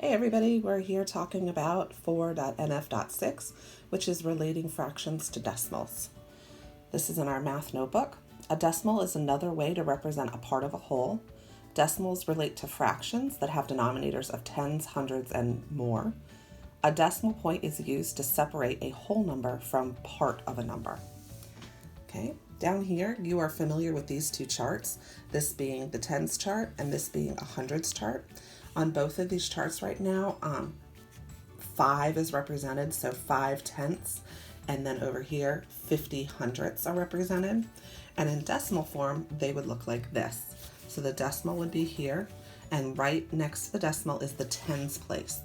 Hey everybody, we're here talking about 4.NF.6, which is relating fractions to decimals. This is in our math notebook. A decimal is another way to represent a part of a whole. Decimals relate to fractions that have denominators of tens, hundreds, and more. A decimal point is used to separate a whole number from part of a number. Okay, down here you are familiar with these two charts, this being the tens chart and this being a hundreds chart. On both of these charts right now, 5 is represented, so 5 tenths, and then over here 50 hundredths are represented. And in decimal form, they would look like this. So the decimal would be here, and right next to the decimal is the tens place,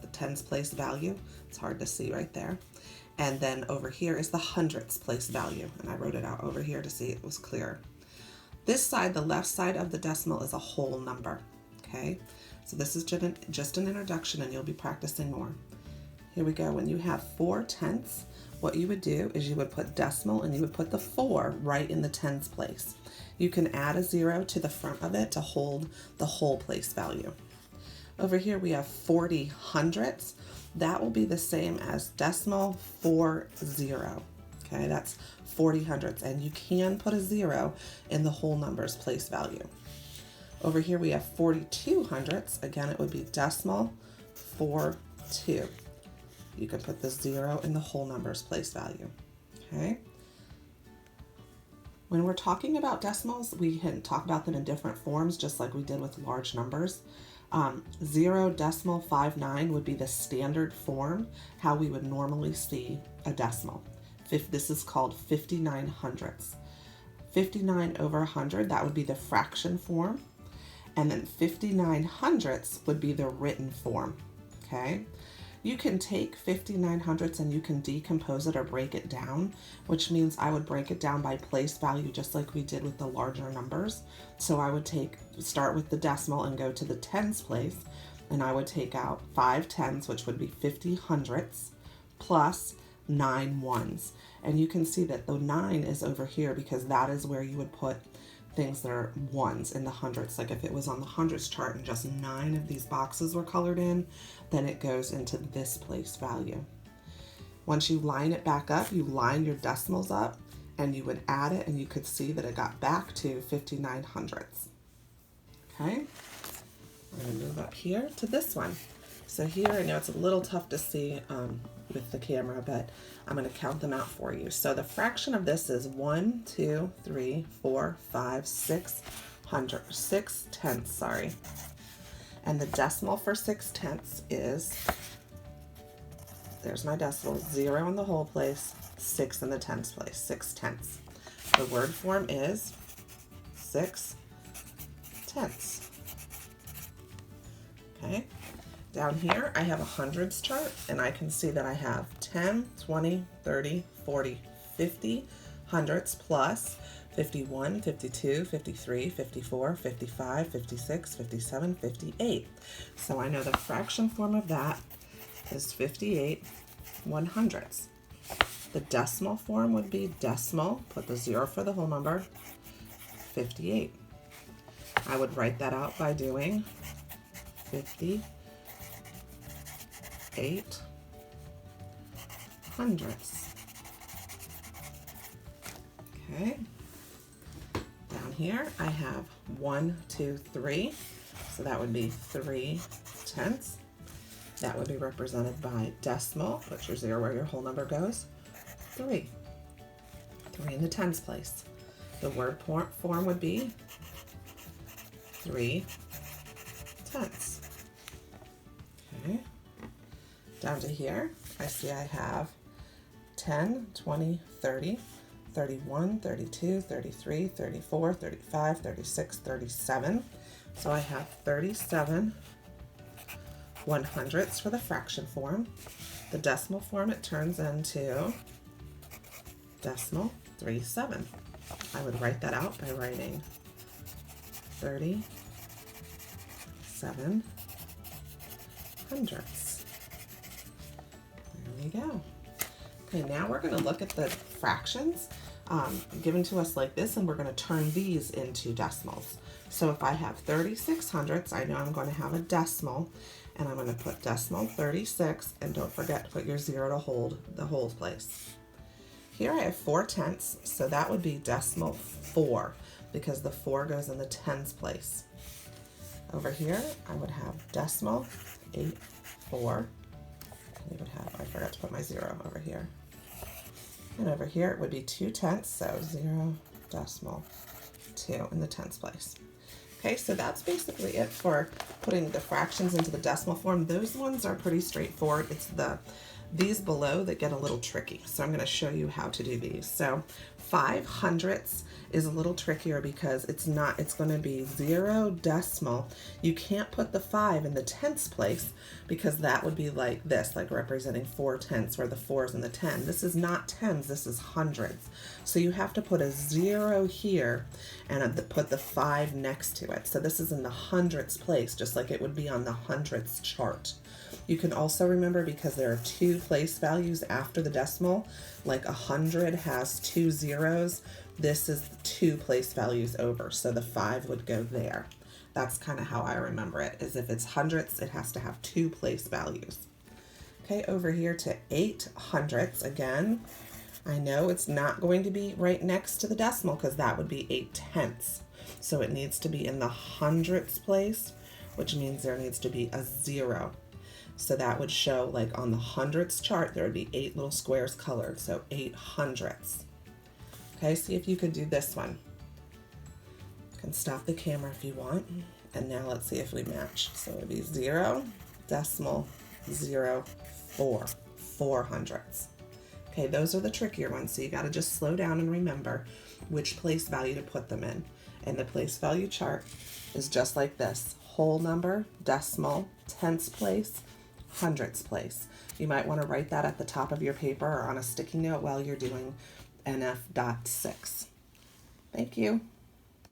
value. It's hard to see right there. And then over here is the hundredths place value, and I wrote it out over here to see it was clear. This side, the left side of the decimal, is a whole number, okay? So this is just an introduction, and you'll be practicing more. Here we go. When you have 4 tenths, what you would do is you would put decimal and you would put the 4 right in the tens place. You can add a 0 to the front of it to hold the whole place value. Over here we have 40 hundredths. That will be the same as decimal 40. Okay, that's 40 hundredths, and you can put a 0 in the whole number's place value. Over here we have 42 hundredths. Again, it would be decimal 42. You can put the 0 in the whole number's place value. Okay. When we're talking about decimals, we can talk about them in different forms, just like we did with large numbers. 0.59 would be the standard form, how we would normally see a decimal. This is called 59 hundredths. 59 over 100, that would be the fraction form. And then 59 hundredths would be the written form, okay? You can take 59 hundredths and you can decompose it or break it down, which means I would break it down by place value just like we did with the larger numbers. So I would start with the decimal and go to the tens place, and I would take out 5 tens, which would be 50 hundredths, plus 9 ones. And you can see that the 9 is over here because that is where you would put things that are ones in the hundredths. Like if it was on the hundredths chart and just 9 of these boxes were colored in, then it goes into this place value. Once you line it back up, you line your decimals up and you would add it, and you could see that it got back to 59 hundredths. Okay, we're gonna move up here to this one. So here, I know it's a little tough to see with the camera, but I'm going to count them out for you. So the fraction of this is 1, 2, 3, 4, 5, 6 tenths, sorry. And the decimal for 6 tenths is, there's my decimal, 0 in the whole place, 6 in the tens place, 6 tenths. The word form is 6 tenths. Okay. Down here, I have a hundreds chart, and I can see that I have 10, 20, 30, 40, 50 hundredths plus 51, 52, 53, 54, 55, 56, 57, 58. So I know the fraction form of that is 58 100ths. The decimal form would be decimal, put the 0 for the whole number, 58. I would write that out by doing 58 hundredths. Okay. Down here I have 1, 2, 3. So that would be 3 tenths. That would be represented by decimal, put your 0 where your whole number goes, 3. 3 in the tens place. The word form would be 3 tenths. Okay. Down to here, I see I have 10, 20, 30, 31, 32, 33, 34, 35, 36, 37. So I have 37 100ths for the fraction form. The decimal form, it turns into decimal 37. I would write that out by writing 37 hundredths. There we go. Okay, now we're going to look at the fractions given to us like this, and we're going to turn these into decimals. So if I have 36 hundredths, I know I'm going to have a decimal, And I'm going to put decimal 36, and don't forget to put your 0 to hold the whole place. Here I have 4/10, so that would be decimal 4, because the 4 goes in the tens place. Over here, I would have decimal 8/4. We would have, I forgot to put my 0 over here. And over here, it would be 2/10, so 0.2 in the tens place. Okay, so that's basically it for putting the fractions into the decimal form. Those ones are pretty straightforward. It's these below that get a little tricky. So I'm going to show you how to do these. So 5/100ths is a little trickier because it's going to be 0 decimal. You can't put the 5 in the tenths place because that would be like this, like representing 4/10 where the 4 is in the 10. This is not tens, this is hundreds. So you have to put a 0 here and put the 5 next to it. So this is in the hundredths place, just like it would be on the hundredths chart. You can also remember, because there are 2 place values after the decimal, like 100 has 2 zeros, this is 2 place values over, so the 5 would go there. That's kind of how I remember it, is if it's hundredths, it has to have 2 place values. Okay, over here to 8/100ths, again, I know it's not going to be right next to the decimal because that would be 8/10. So it needs to be in the hundredths place, which means there needs to be a 0. So that would show, like on the hundredths chart, there would be 8 little squares colored, so 8/100ths. Okay, see if you could do this one. You can stop the camera if you want. And now let's see if we match. So it would be 0, decimal, 0, 4, 4/100ths. Okay, those are the trickier ones, so you got to just slow down and remember which place value to put them in. And the place value chart is just like this: whole number, decimal, tenths place, hundredths place. You might want to write that at the top of your paper or on a sticky note while you're doing NF.6. Thank you.